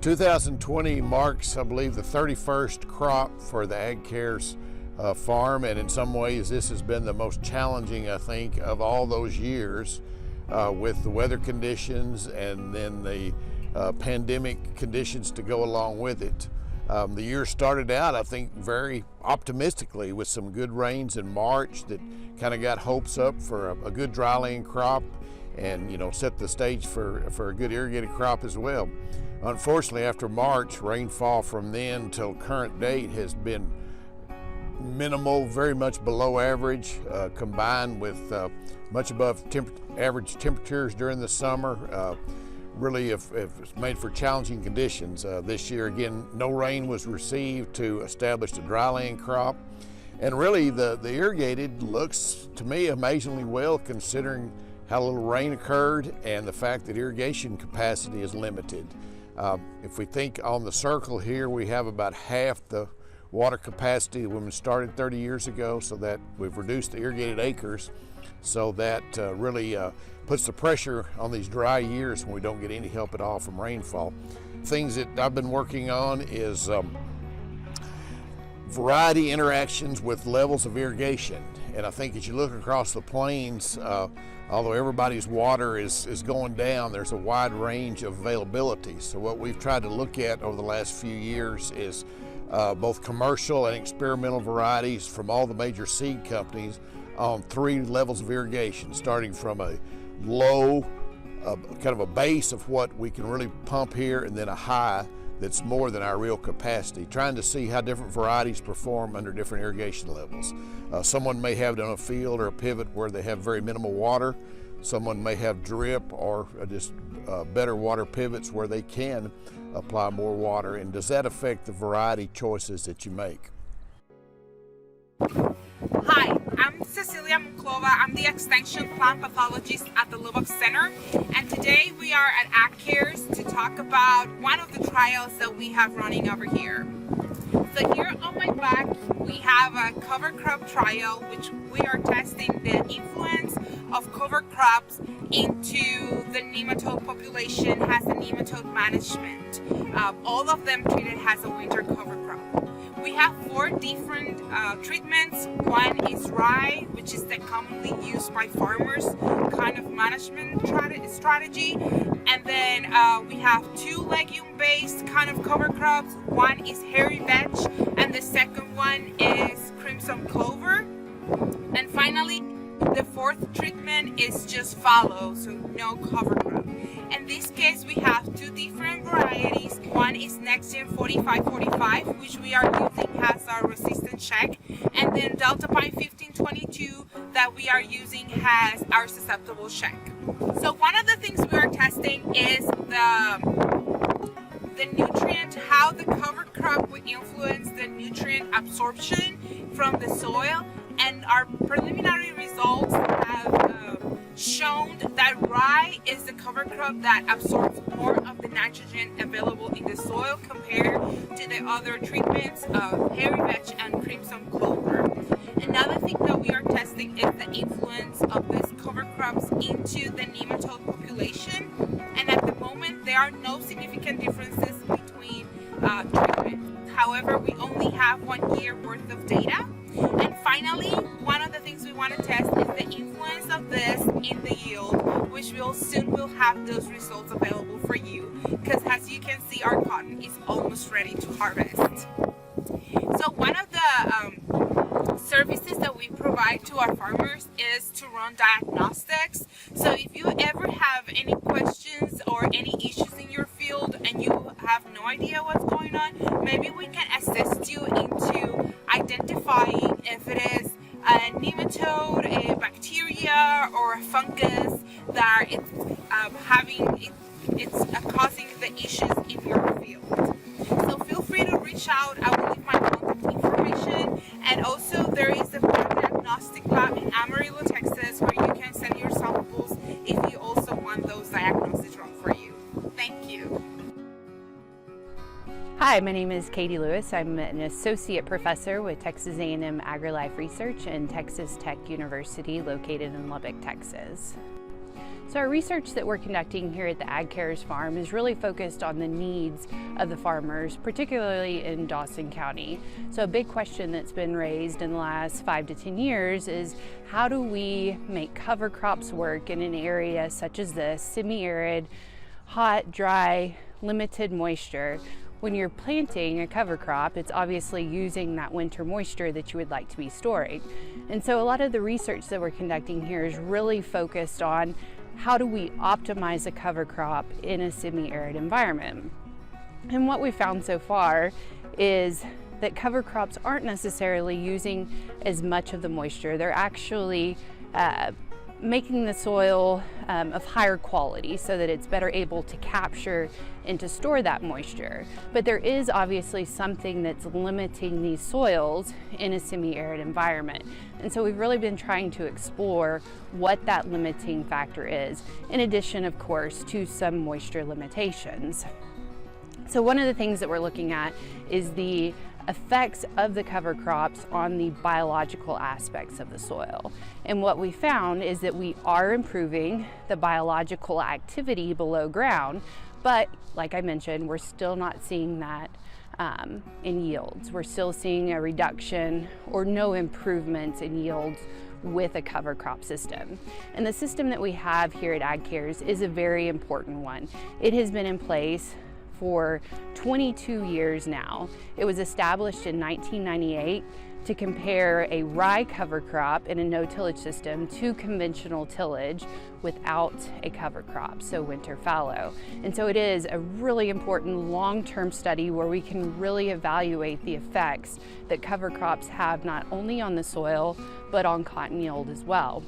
2020 marks, I believe, the 31st crop for the AGCARES farm, and in some ways this has been the most challenging, I think, of all those years with the weather conditions and then the pandemic conditions to go along with it. The year started out, I think, very optimistically with some good rains in March that kind of got hopes up for a good dryland crop and, set the stage for a good irrigated crop as well. Unfortunately, after March, rainfall from then till current date has been minimal, very much below average, combined with much above average temperatures during the summer. Really have made for challenging conditions. This year, again, no rain was received to establish the dryland crop. And really, the irrigated looks, to me, amazingly well considering how little rain occurred and the fact that irrigation capacity is limited. If we think on the circle here, we have about half the water capacity when we started 30 years ago, so that we've reduced the irrigated acres. So that really puts the pressure on these dry years when we don't get any help at all from rainfall. Things that I've been working on is variety interactions with levels of irrigation. And I think as you look across the plains, although everybody's water is going down, there's a wide range of availability. So what we've tried to look at over the last few years is both commercial and experimental varieties from all the major seed companies on 3 levels of irrigation, starting from a low, kind of a base of what we can really pump here, and then a high that's more than our real capacity, trying to see how different varieties perform under different irrigation levels. Someone may have it on a field or a pivot where they have very minimal water. Someone may have drip or just better water pivots where they can apply more water. And does that affect the variety choices that you make? Hi, I'm Cecilia Muklova. I'm the Extension Plant Pathologist at the Lubbock Center, and today we are at AGCARES to talk about one of the trials that we have running over here. So here on my back we have a cover crop trial, which we are testing the influence of cover crops into the nematode population as a nematode management. All of them treated as a winter cover crop. We have 4 different treatments. One is rye, which is the commonly used by farmers kind of management strategy. And then we have 2 legume-based kind of cover crops. One is hairy vetch, and the second one is crimson clover. And finally, the 4th treatment is just fallow, so no cover crop. In this case, we have 2 different varieties. One is NextGen 4545, which we are using as our resistant check, and then Delta Pine 1522 that we are using as our susceptible check. So one of the things we are testing is the nutrient, how the cover crop will influence the nutrient absorption from the soil, and our preliminary results have shown that rye is the cover crop that absorbs more of the nitrogen available in the soil compared to the other treatments of hairy vetch and crimson clover. Another thing that we are testing is the influence of these cover crops into the nematode population, and at the moment there are no significant differences between treatments. However, we only have 1 year worth of data. And finally, one of the things we want to test is the influence of this in the yield, which we'll soon have those results available for you, because as you can see, our cotton is almost ready to harvest. So one of the services that we provide to our farmers is to run diagnostics. So if you ever have any questions or any issues in your field and you have no idea what's going on, maybe we can assist you into identifying if it is a nematode, a bacteria, or a fungus that it's causing the issues in your field. So feel free to reach out. I will leave my contact information, and also there is a diagnostic lab in Amarillo, Texas, where you can send your samples if you also want those diagnoses run for you. Thank you. Hi, my name is Katie Lewis. I'm an associate professor with Texas A&M AgriLife Research and Texas Tech University located in Lubbock, Texas. So our research that we're conducting here at the AGCARES farm is really focused on the needs of the farmers, particularly in Dawson County. So a big question that's been raised in the last 5 to 10 years is how do we make cover crops work in an area such as this, semi-arid, hot, dry, limited moisture. When you're planting a cover crop, it's obviously using that winter moisture that you would like to be storing. And so a lot of the research that we're conducting here is really focused on how do we optimize a cover crop in a semi-arid environment. And what we've found so far is that cover crops aren't necessarily using as much of the moisture. They're actually making the soil of higher quality so that it's better able to capture and to store that moisture. But there is obviously something that's limiting these soils in a semi-arid environment. And so we've really been trying to explore what that limiting factor is, in addition, of course, to some moisture limitations. So one of the things that we're looking at is the effects of the cover crops on the biological aspects of the soil. And what we found is that we are improving the biological activity below ground, but like I mentioned, we're still not seeing that in yields. We're still seeing a reduction or no improvements in yields with a cover crop system. And the system that we have here at AGCARES is a very important one. It has been in place for 22 years now. It was established in 1998 to compare a rye cover crop in a no-tillage system to conventional tillage without a cover crop, so winter fallow. And so it is a really important long-term study where we can really evaluate the effects that cover crops have not only on the soil, but on cotton yield as well.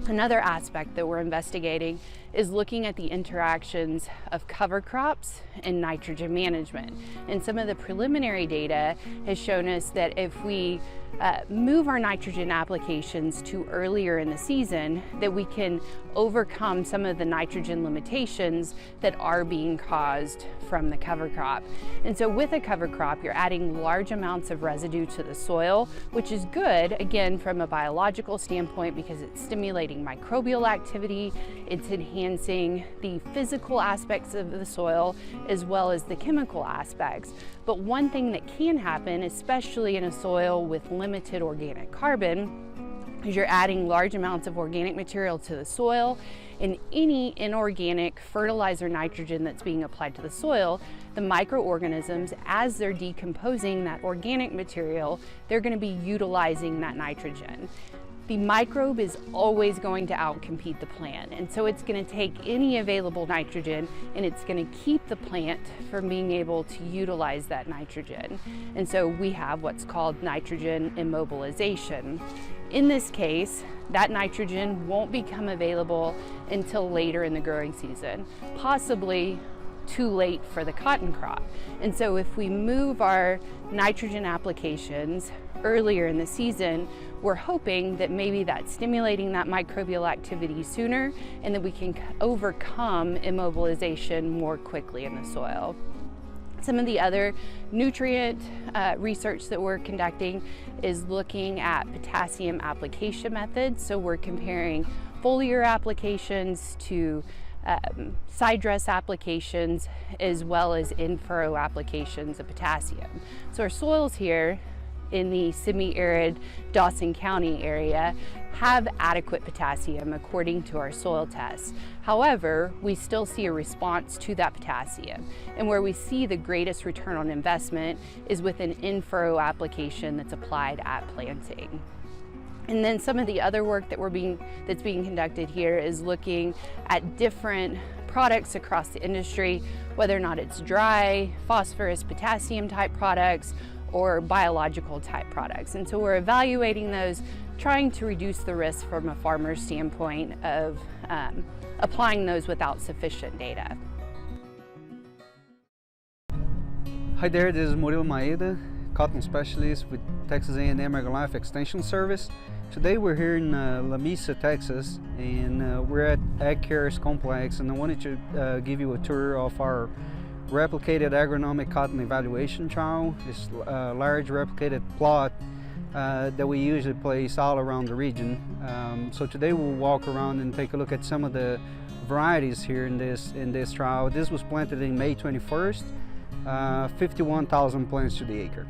Another aspect that we're investigating is looking at the interactions of cover crops and nitrogen management. And some of the preliminary data has shown us that if we move our nitrogen applications to earlier in the season, that we can overcome some of the nitrogen limitations that are being caused from the cover crop. And so with a cover crop, you're adding large amounts of residue to the soil, which is good, again, from a biological standpoint because it's stimulating microbial activity, it's enhancing the physical aspects of the soil as well as the chemical aspects. But one thing that can happen, especially in a soil with limited organic carbon, is you're adding large amounts of organic material to the soil, and any inorganic fertilizer nitrogen that's being applied to the soil, the microorganisms, as they're decomposing that organic material, they're going to be utilizing that nitrogen. The microbe is always going to outcompete the plant, and so it's going to take any available nitrogen and it's going to keep the plant from being able to utilize that nitrogen. And so we have what's called nitrogen immobilization. In this case, that nitrogen won't become available until later in the growing season, possibly too late for the cotton crop. And so if we move our nitrogen applications earlier in the season, we're hoping that maybe that's stimulating that microbial activity sooner and that we can overcome immobilization more quickly in the soil. Some of the other nutrient research that we're conducting is looking at potassium application methods. So we're comparing foliar applications to side dress applications as well as in-furrow applications of potassium. So our soils here in the semi-arid Dawson County area have adequate potassium according to our soil tests. However, we still see a response to that potassium. And where we see the greatest return on investment is with an in-furrow application that's applied at planting. And then some of the other work that that's being conducted here is looking at different products across the industry, whether or not it's dry, phosphorus, potassium type products, or biological type products. And so we're evaluating those, trying to reduce the risk from a farmer's standpoint of applying those without sufficient data. Hi there, this is Murilo Maeda, cotton specialist with Texas A&M AgriLife Extension Service. Today we're here in La Mesa, Texas, and we're at AGCARES Complex, and I wanted to give you a tour of our replicated agronomic cotton evaluation trial. It's a large replicated plot that we usually place all around the region. So today we'll walk around and take a look at some of the varieties here in this trial. This was planted in May 21st, 51,000 plants to the acre.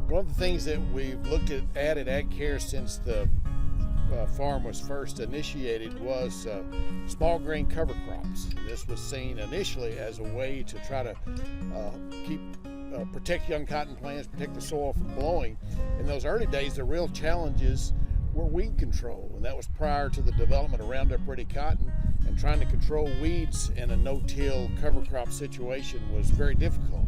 One of the things that we've looked at AgCares since the farm was first initiated was small grain cover crops. And this was seen initially as a way to try to protect young cotton plants, protect the soil from blowing. In those early days, the real challenges were weed control, and that was prior to the development of Roundup Ready cotton, and trying to control weeds in a no-till cover crop situation was very difficult.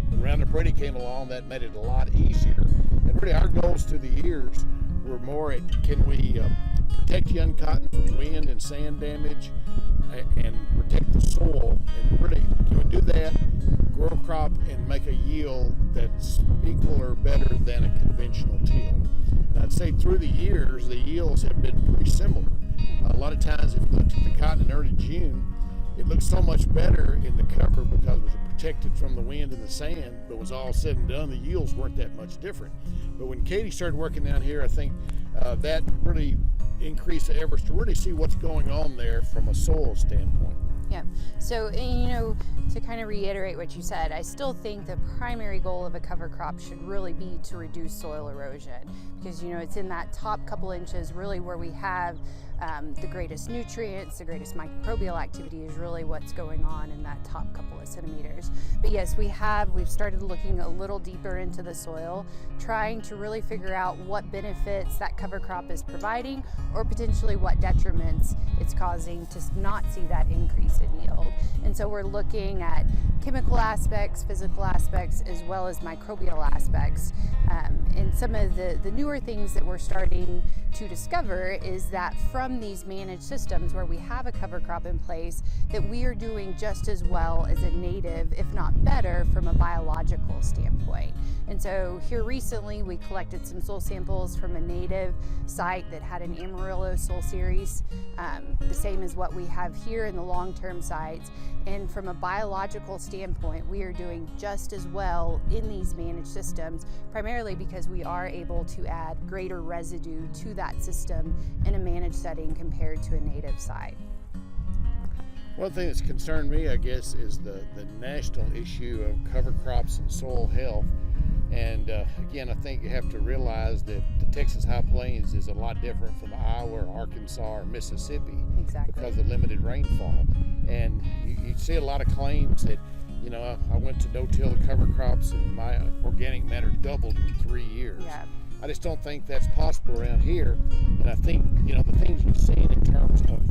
When Roundup Ready came along, that made it a lot easier. And really our goals through the years were more at can we protect young cotton from wind and sand damage and protect the soil, and really can we do that, grow a crop and make a yield that's equal or better than a conventional till. And I'd say through the years the yields have been pretty similar. A lot of times if you looked at the cotton in early June, it looked so much better in the cover because it was protected from the wind and the sand, but was all said and done, the yields weren't that much different. But when Katie started working down here, I think that really increased the efforts to really see what's going on there from a soil standpoint. Yeah, so you know, to kind of reiterate what you said, I still think the primary goal of a cover crop should really be to reduce soil erosion, because you know it's in that top couple inches really where we have the greatest nutrients, the greatest microbial activity is really what's going on in that top couple of centimeters. But yes, we've started looking a little deeper into the soil, trying to really figure out what benefits that cover crop is providing or potentially what detriments it's causing to not see that increase in yield. And so we're looking at chemical aspects, physical aspects, as well as microbial aspects. And some of the newer things that we're starting to discover is that from these managed systems where we have a cover crop in place, that we are doing just as well as a native, if not better, from a biological standpoint. And so here recently we collected some soil samples from a native site that had an Amarillo soil series, the same as what we have here in the long-term sites. And from a biological standpoint, we are doing just as well in these managed systems, primarily because we are able to add greater residue to that system in a managed setting compared to a native site. One thing that's concerned me, I guess, is the national issue of cover crops and soil health. And again, I think you have to realize that the Texas High Plains is a lot different from Iowa or Arkansas or Mississippi. Exactly. Because of limited rainfall. And you see a lot of claims that, you know, I went to no-till cover crops and my organic matter doubled in 3 years. Yeah. I just don't think that's possible around here. And I think, you know, the things we've seen in terms of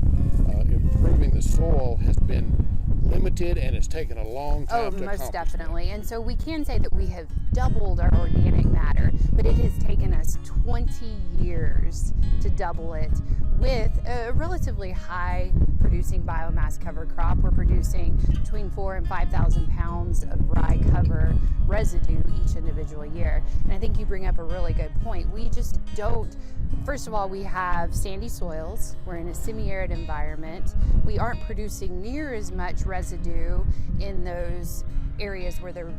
improving the soil has been limited, and it's taken a long time to accomplish. Most definitely. And so we can say that we have doubled our organic matter, but it has taken us 20 years to double it with a relatively high producing biomass cover crop. We're producing between 4,000 and 5,000 pounds of rye cover residue each individual year. And I think you bring up a really good point. We just don't, first of all, we have sandy soils. We're in a semi-arid environment. We aren't producing near as much residue in those areas where there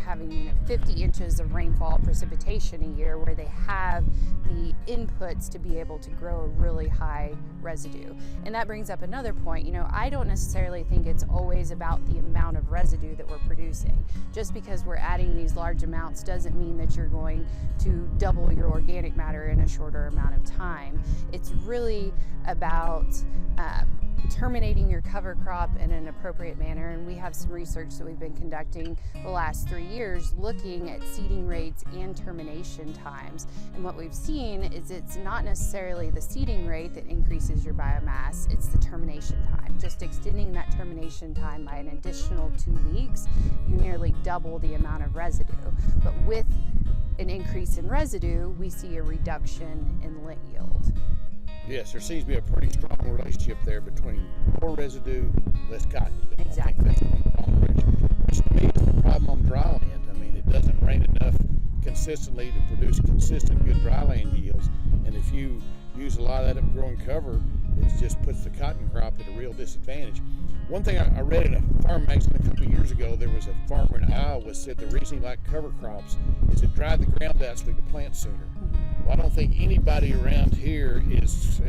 having 50 inches of rainfall precipitation a year, where they have the inputs to be able to grow a really high residue. And that brings up another point. I don't necessarily think it's always about the amount of residue that we're producing. Just because we're adding these large amounts doesn't mean that you're going to double your organic matter in a shorter amount of time. It's really about terminating your cover crop in an appropriate manner, and we have some research that we've been conducting the last 3 years looking at seeding rates and termination times. And what we've seen is it's not necessarily the seeding rate that increases your biomass, it's the termination time. Just extending that termination time by an additional 2 weeks, you nearly double the amount of residue. But with an increase in residue, we see a reduction in lint yield. Yes, there seems to be a pretty strong relationship there between more residue, less cotton yield. Exactly. I think that's the wrong direction, which to me is the problem on dry land. I mean, it doesn't rain enough consistently to produce consistent good dry land yields, and if you use a lot of that up growing cover, it just puts the cotton crop at a real disadvantage. One thing I read in a farm magazine a couple of years ago, there was a farmer in Iowa said the reason he liked cover crops is it dried the ground out so he could plant sooner. Well, I don't think anybody around here needs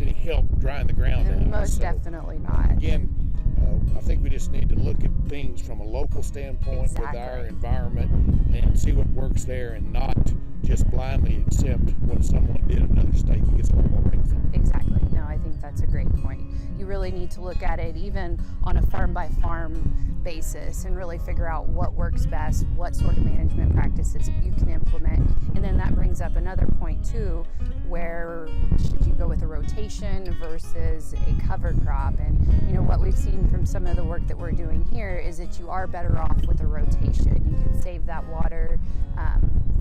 any help drying the ground out. Most definitely not. Again, I think we just need to look at things from a local standpoint with our environment and see what works there, and not just blindly accept what someone did in another state that gets a little more rainfall. Exactly. No, I think that's a great point. You really need to look at it even on a farm-by-farm basis and really figure out what works best, what sort of management practices you can implement. And then that brings up another point too, where should you go with a rotation versus a cover crop? And what we've seen from some of the work that we're doing here is that you are better off with a rotation. You can save that water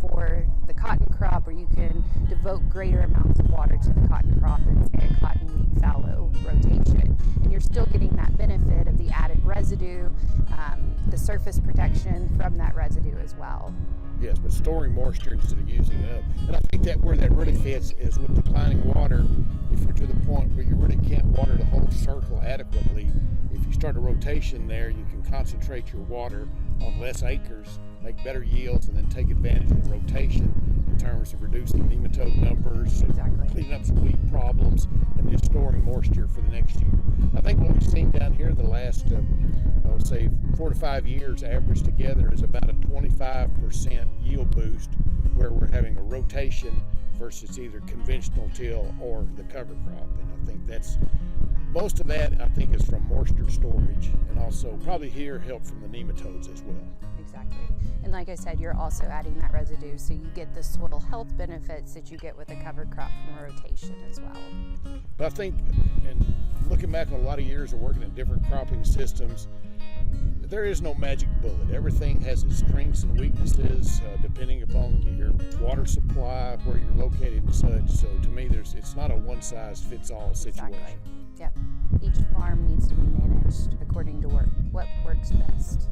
for the cotton crop, or you can devote greater amounts of water to the cotton crop in, say, a cotton wheat fallow rotation. And you're still getting that benefit of the added residue, the surface protection from that residue as well. Yes, but storing moisture instead of using it up. And I think that where that really fits is with declining water. If you're to the point where you really can't water the whole circle adequately, if you start a rotation there, you can concentrate your water on less acres, make better yields, and then take advantage of the rotation in terms of reducing nematode numbers, cleaning up some weed problems, and just storing moisture for the next year. I think what we've seen down here the last, I would say 4 to 5 years averaged together is about a 25% yield boost, where we're having a rotation versus either conventional till or the cover crop. And I think that's most of that, I think, is from moisture storage, and also probably here help from the nematodes as well. Exactly. And like I said, you're also adding that residue, so you get the soil health benefits that you get with a cover crop from a rotation as well. But I think, and looking back on a lot of years of working in different cropping systems, there is no magic bullet. Everything has its strengths and weaknesses depending upon your water supply, where you're located and such. So to me, it's not a one-size-fits-all situation. Exactly. Yep. Each farm needs to be managed according to what works best.